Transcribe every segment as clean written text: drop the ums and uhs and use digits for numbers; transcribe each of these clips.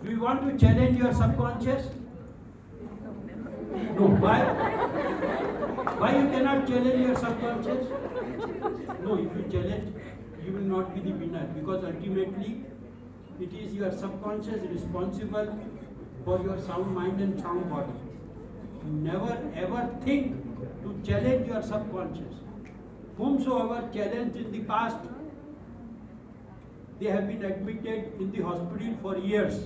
Do you want to challenge your subconscious? No. Why? Why you cannot challenge your subconscious? No, if you challenge, you will not be the winner, because ultimately it is your subconscious responsible for your sound mind and sound body. Never ever think to challenge your subconscious. Whomsoever challenged in the past, they have been admitted in the hospital for years.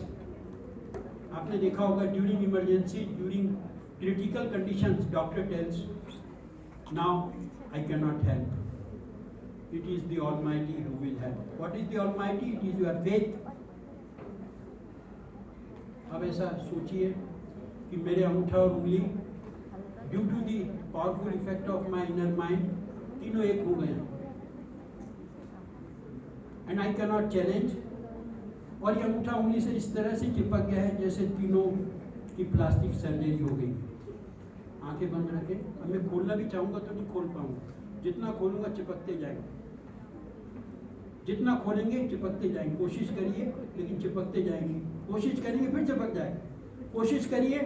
आपने देखा होगा during emergency, during critical conditions, doctor tells, now I cannot help. It is the Almighty who will help. What is the Almighty? It is your faith. अब ऐसा सोचिए कि मेरे अंगूठा और उंगली due to the powerful effect of my inner mind तीनों एक हो गए and I can not challenge, और ये अंगूठा उंगली से इस तरह से चिपक गया है जैसे तीनों की प्लास्टिक सर्जरी हो गई। आंखें बंद रखें, अब मैं खोलना भी चाहूँगा तो नहीं खोल पाऊँगा, जितना खोलूँगा चिपकते जाएंगे, जितना खोलेंगे चिपकते जाएंगे। कोशिश करिए लेकिन चिपकते जाएंगे, कोशिश करिए फिर चिपक जाएगा, कोशिश करिए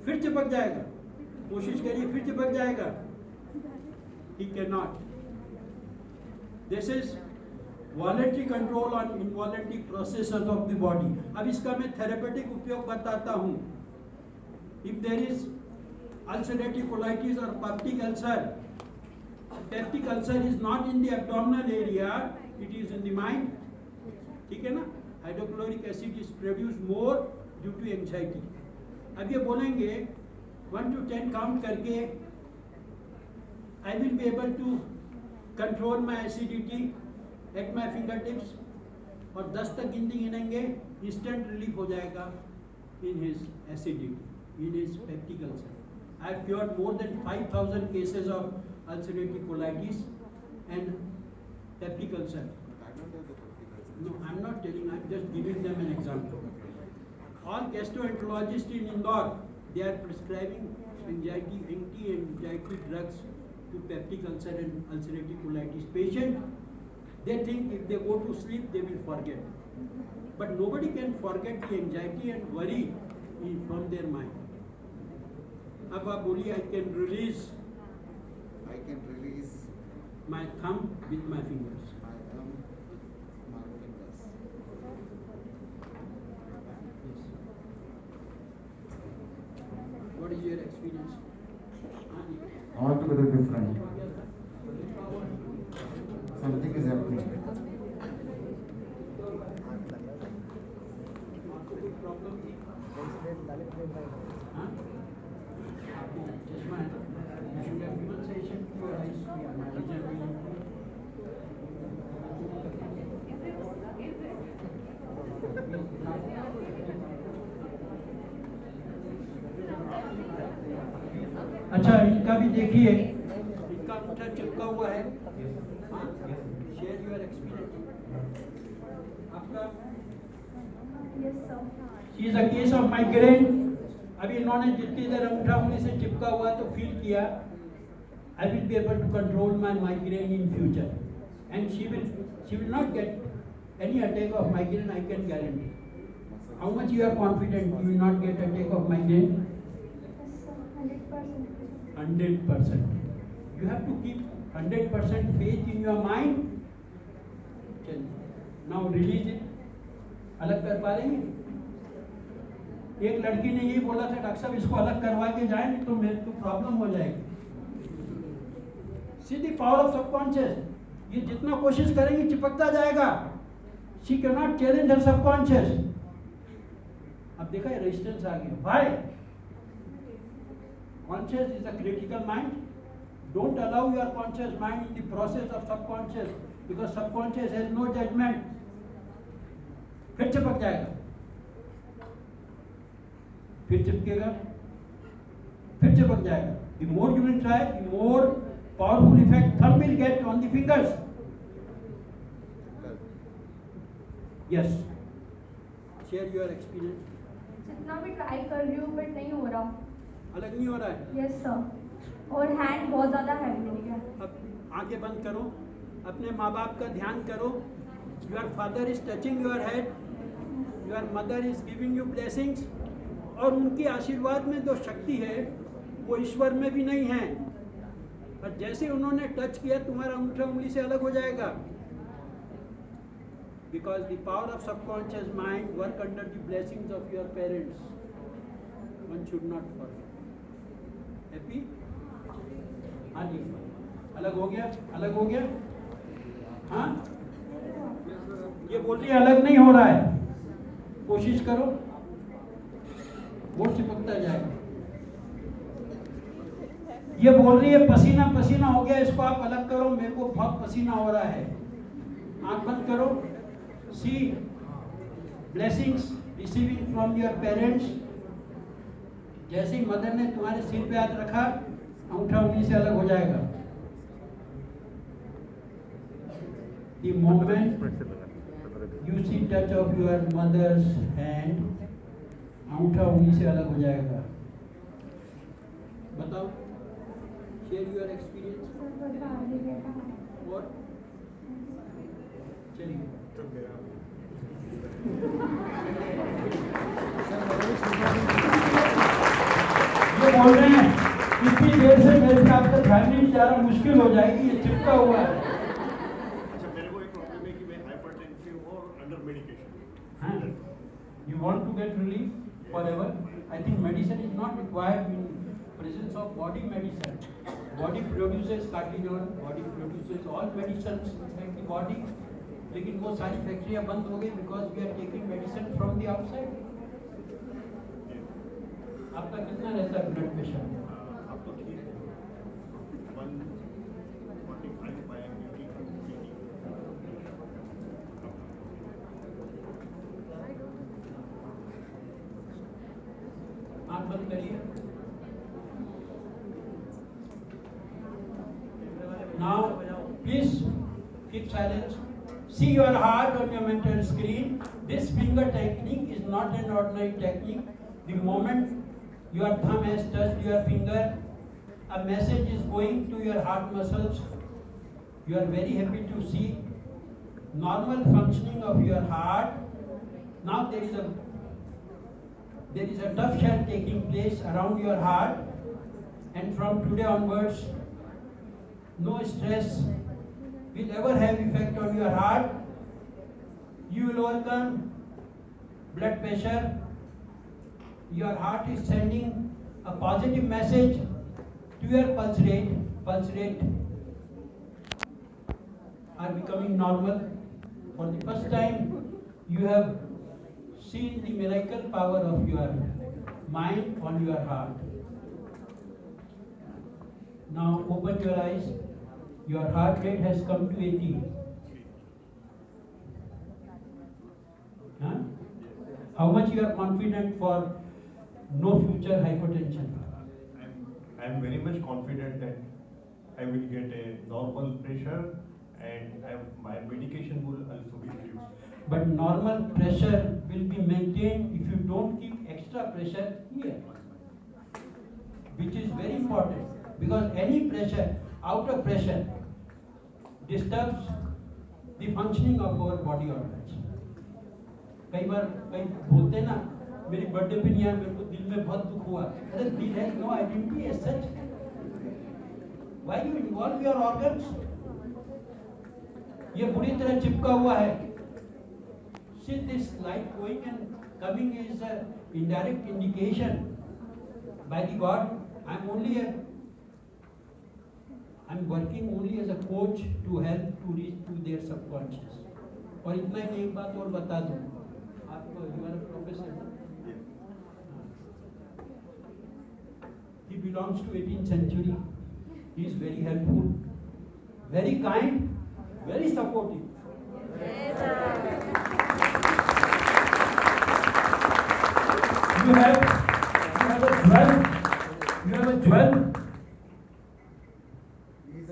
फिर चिपक जाएगा, कोशिश करिए फिर चिपक जाएगा। He cannot. This is voluntary control on involuntary processes of the body. अब इसका मैं थेरेपेटिक उपयोग बताता हूँ। If there is ulcerative colitis or peptic ulcer is not in the abdominal area, it is in the mind. ठीक है ना? Hydrochloric acid is produced more due to anxiety. अब ये बोलेंगे 1 to 10 काउंट करके I will be able to control my acidity at my fingertips, और 10 तक गिनेंगे, instant relief हो जाएगा in his acidity, in his peptic ulcer. I have cured more than 5,000 cases of ulcerative colitis and peptic ulcer. No, I am not telling, I am just giving them an example. All gastroenterologists in Indore, they are prescribing anti-anxiety drugs to peptic ulcer and ulcerative colitis patient. They think if they go to sleep, they will forget. But nobody can forget the anxiety and worry from their mind. अब आप बोलिए, I can release my thumb with my fingers. What is your experience? Altogether different. Something is happening. अच्छा, इनका भी देखिए, इनका अंगूठा चिपका हुआ है। Share your experience. आपका she is a case of migraine. अभी इन्होंने जितनी देर अंगूठा उंगली से चिपका हुआ तो फील किया I will be able to control my migraine in future and she will not get any attack of migraine, I can guarantee. How much you are confident you will not get attack of migraine? 100%. You have to keep 100% faith in your mind. Now release it. अलग कर पा रही हैं? एक लड़की ने यही बोला था, डॉक्टर साहब इसको अलग करवा के जाए नहीं तो मेरे को प्रॉब्लम हो जाएगी। See the power of subconscious. ये जितना कोशिश करेंगे चिपकता जाएगा। She cannot challenge her subconscious. अब देखा है रेजिस्टेंस आ गया। Why? Conscious is a critical mind. Don't allow your conscious mind in the process of subconscious, because subconscious has no judgment. फिर चिपक जाएगा, फिर चिपकेगा, फिर चिपक जाएगा. The more you will try, the more powerful effect thumb will get on the fingers. Yes. Share your experience. जितना भी try कर रही हूँ बट नहीं हो रहा. अलग नहीं हो रहा है? Yes sir. और हैंड बहुत ज़्यादा हैवी हो गया. अब आंखें बंद करो, अपने माँ बाप का ध्यान करो. Your father is touching your head, your mother is giving you blessings, और उनके आशीर्वाद में जो शक्ति है वो ईश्वर में भी नहीं है। और जैसे उन्होंने टच किया तुम्हारा अंगूठा उंगली से अलग हो जाएगा, because the power of subconscious mind work under the blessings of your parents. One should not forget. Happy? हाँ जी, अलग हो गया, अलग हो गया। हाँ, ये बोल रही है अलग नहीं हो रहा है, कोशिश करो, वो चिपकता जाएगा। ये बोल रही है पसीना पसीना हो गया, इसको आप अलग करो, मेरे को बहुत पसीना हो रहा है। आंख बंद करो। See blessings receiving from your parents. जैसे ही मदर ने तुम्हारे सिर पे हाथ रखा, अंगूठा उंगली से अलग हो जाएगा। The moment you see touch of your mother's hand, अंगूठा उंगली से अलग हो जाएगा। बताओ, शेयर योर एक्सपीरियंस। और चलिए, ये बोल रहे हैं इतनी देर से मेरे से आपका ध्यान नहीं जा रहा, मुश्किल हो जाएगी, ये चिपका हुआ है। You want to get relief forever? I think medicine is not required in presence of body medicine. Body produces cartinol, body produces all medicines inside the body. लेकिन वो सारी फैक्ट्रियाँ बंद हो गई because we are taking medicine from the outside. आपका कितना रहता है ब्लड प्रेशर? अब तो ठीक है, 145 by 80. आँख बंद करिए। Now, please keep silence. See your heart on your mental screen. This finger technique is not an ordinary technique. The moment your thumb has touched your finger, a message is going to your heart muscles. You are very happy to see normal functioning of your heart. Now there is a tough shell taking place around your heart, and from today onwards, no stress will ever have effect on your heart. You will overcome blood pressure. Your heart is sending a positive message to your pulse rate. Pulse rate are becoming normal. For the first time, you have seen the miracle power of your mind on your heart. Now open your eyes. Your heart rate has come to 80. Huh? How much you are confident for no future hypertension? I am very much confident that I will get a normal pressure and my medication will also be reduced. But normal pressure will be maintained if you don't keep extra pressure here, which is very important, because any pressure, out of pressure, disturbs the functioning of our body organs. कई बार कई बोलते हैं ना, मेरी birthday पे नहीं आया, मेरे को दिल में बहुत दुख हुआ। अरे दिल has no identity as such. Why you involve your organs? ये बुरी तरह चिपका हुआ है। See, this light going and coming is an indirect indication by the God. I'm working only as a coach to help to reach to their subconscious. और इतना ही एक बात और बता दूं, आपको you are a professor. He belongs to 18th century. He is very helpful, very kind, very supportive. You have a jewel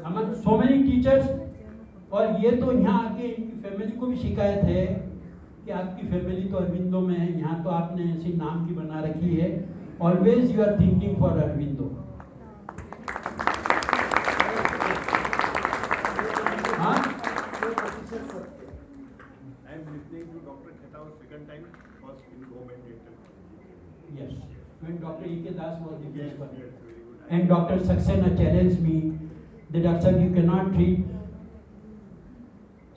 among so many teachers. और ये तो यहाँ आके इनकी फैमिली को भी शिकायत है कि आपकी फैमिली तो अरविंदो में है, यहाँ तो आपने ऐसी नाम की बना रखी है। Always you are thinking for Aurobindo. I am listening to Dr. Khetawat second time. First was in government dental. Yes, when Dr. E.K. Das was the Yes, principal. yes, very good. And Dr. Saxena challenged me that Dr. you cannot treat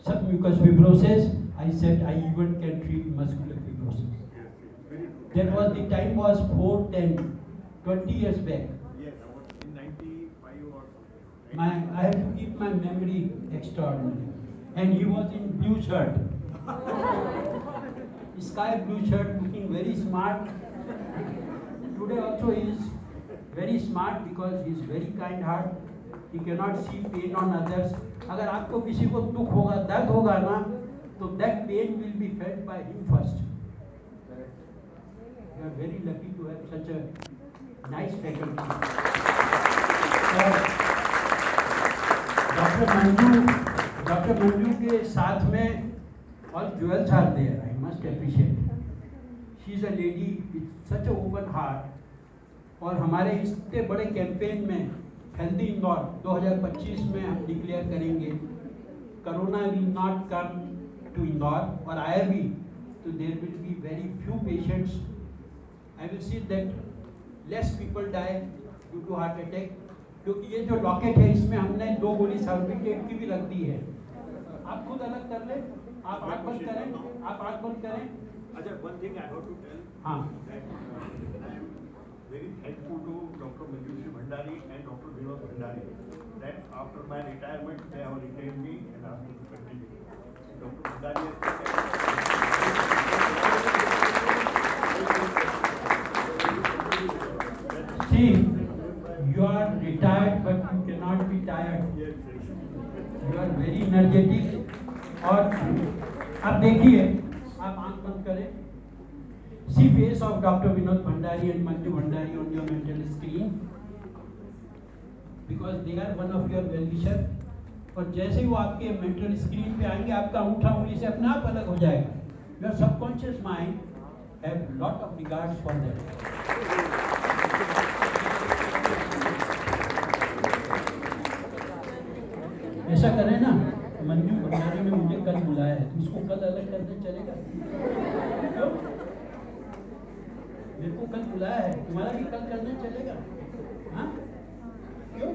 submucous fibrosis. I said I even can treat muscular fibrosis. Yes, yes, very good. That was the time was 410, 20 years back. Yes, I was in 95 or something. I have to keep my memory extraordinary. And he was in blue shirt. Sky blue shirt, looking very smart. Today also he is very smart because he is very kind heart. He cannot see pain on others. अगर आपको किसी को दुख होगा, दर्द होगा ना, तो that pain will be felt by him first. You are very lucky to have such a nice faculty. Dr. Manju के साथ में all jewels are there. I must appreciate. She is a lady with such a open heart. और हमारे इतने बड़े campaign में healthy Indore 2025 में हम डिक्लेयर करेंगे corona will not come to Indore और आया भी तो there will be very few patients. I will see that less people die due to heart attack. क्योंकि ये जो लॉकेट है इसमें हमने 2 गोली सर्बिट्रेट की भी रख दी है. आप खुद अलग कर लें. आप आँख बंद करें. आप आँख बंद करें. Ajay, one thing I have to tell. हाँ. That I am very thankful to Dr. Manjushri Bhandari and Dr. Vinod Bhandari that after my retirement they have retained me and asked me to continue. Dr. Bhandari has See, you are retired but you cannot be tired. You are very energetic. और आप देखिए, आप आंख बंद करें. See face of Dr. Vinod Bhandari and Manju Bhandari on your mental screen because they are one of your well-wisher. और जैसे ही वो आपके मेंटल स्क्रीन पे आएंगे आपका अंगूठा उंगली से अपने आप अलग हो जाएगा. Your subconscious mind have lot of regards for them. ऐसा करें ना, मंजू भंडारी ने मुझे कल बुलाया है, तो इसको कल अलग करने चलेगा? क्यों? मेरे को कल बुलाया है, तुम्हारा भी कल करने चलेगा? हाँ? क्यों?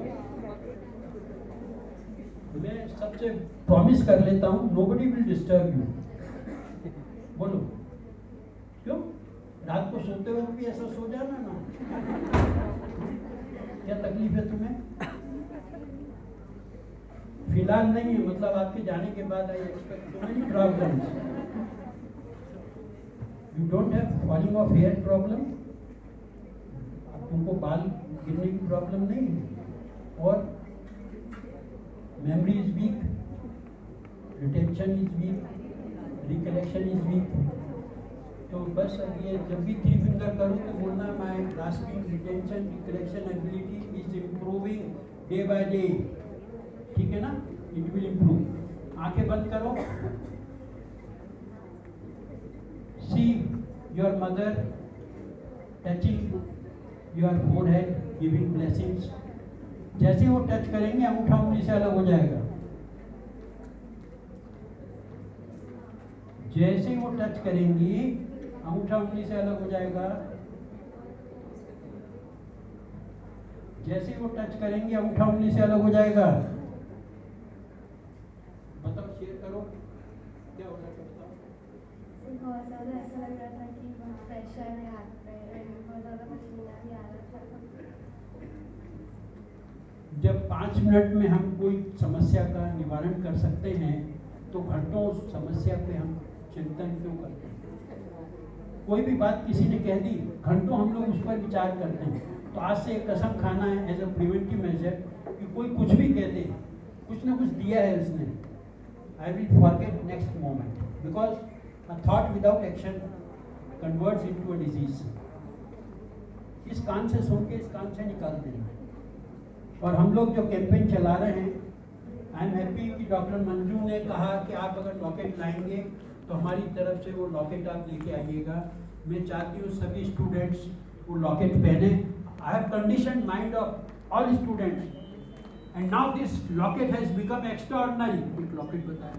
मैं सबसे प्रॉमिस कर लेता हूँ, nobody will disturb you. बोलो, क्यों? रात को सोते वक्त भी ऐसा सो जाना ना? क्या तकलीफ है तुम्हें? फिलहाल नहीं है, मतलब आपके जाने के बाद I expect so many problems. You don't have falling of hair problem. तुमको बाल गिरने की प्रॉब्लम नहीं है. और memory is weak, retention is weak, recollection is weak. तो बस अब ये जब भी 3 फिंगर करो तो बोलना my grasping, retention, recollection ability is improving day by day. ठीक है ना? It will improve. आंखें बंद करो. See your mother touching your forehead, giving blessings. जैसे वो टच करेंगे अंगूठा उंगली से अलग हो जाएगा. जैसे वो टच करेंगी अंगूठा उंगली से अलग हो जाएगा. जैसे वो टच करेंगे अंगूठा उंगली से अलग हो जाएगा. बताओ, शेयर करो क्या हो रहा है. बहुत ज़्यादा ऐसा लग रहा था कि बहुत प्रेशर है हाथ पे एंड बहुत ज़्यादा पसीना भी आ रहा था. जब 5 मिनट में हम कोई समस्या का निवारण कर सकते हैं तो घंटों उस समस्या पे हम चिंतन क्यों करते हैं? कोई भी बात किसी ने कह दी, घंटों हम लोग उस पर विचार करते हैं. तो आज से एक कसम खाना है एज अ प्रिवेंटिव मेजर कि कोई कुछ भी कह दे, कुछ ना कुछ दिया है उसने. I will forget next moment because a thought without action converts into a disease. इस कान से सुन के इस कान से निकाल देना. और हम लोग जो कैंपेन चला रहे हैं, आई एम हैप्पी कि डॉक्टर मंजू ने कहा कि आप अगर लॉकेट लाएंगे तो हमारी तरफ से वो लॉकेट आप लेके आइएगा. मैं चाहती हूँ सभी स्टूडेंट्स वो लॉकेट पहने. I have condition mind of all students. And now this locket has become extraordinary. एक लॉकेट बताया.